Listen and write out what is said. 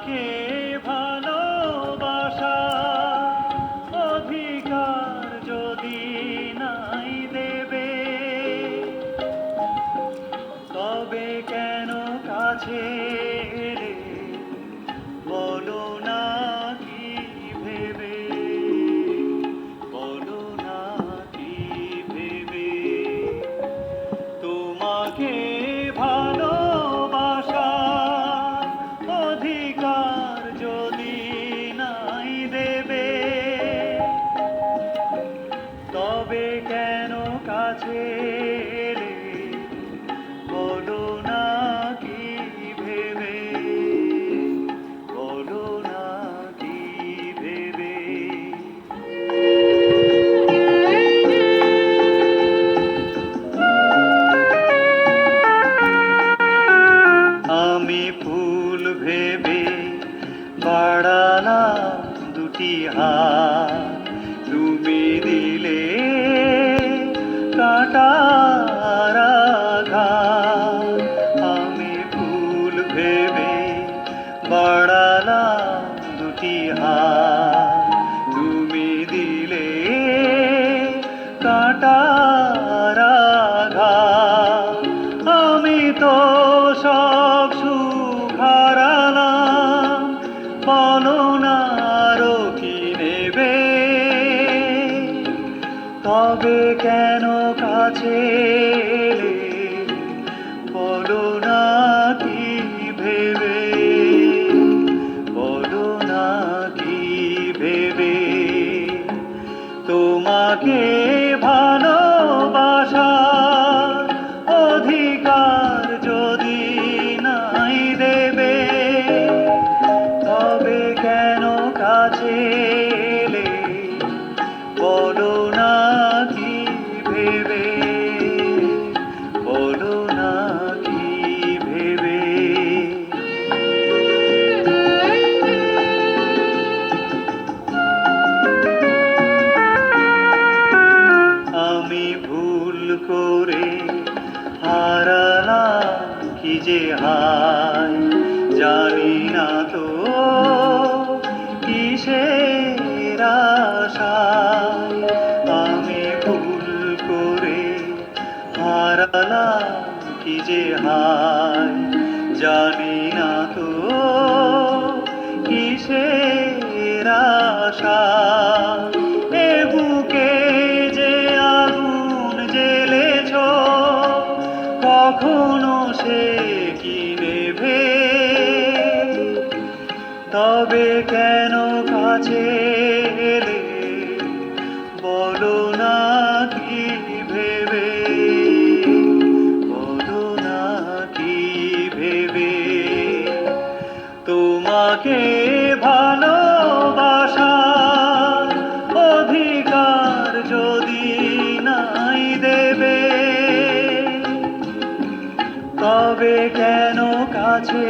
তোমাকে ভালোবাসার অধিকার যদি নাই দেবে, তবে কেন কাছে এলে বলো না কি ভেবে, বলো না কি ভেবে। তোমাকে ভালোবাসার অধিকার যদি নাই দেবে, তবে কেন কাছে এলে বলো না কি ভেবে, বলো না কি ভেবে। আমি ফুল ভেবে বাড়ালাম দুটি হাত, তুমি দিলে কাঁটার আঘাত। আমি ফুল ভেবে বাড়ালাম দুটি হাত, তুমি দিলে কাঁটার আঘাত। আমি তো সব সুখ হারালাম, বলো না আরো কি নেবে, তবে কেন কাছে এলে বলো না কি ভেবে, বলো না কি ভেবে। তোমাকে ভালোবাসার অধিকার যদি নাই দেবে, তবে কেন কাছে এলে বলো না কি ভেবে, বলো না কি ভেবে। আমি ভুল করে হারালাম কি যে হায়, জানি না তো কিসের আশায়। আমি ভুল করে হারালাম কি যে হায়, জানি না তো কিসের আশায়। এ বুকে যে আগুন জ্বেলেছ, কখনো সে কি নেভে, তবে কেন কাছে এলে বলো না কি ভেবে, বলো না কি ভেবে। তোমাকে ভালোবাসার অধিকার যদি নাই দেবে, তবে কেন কাছে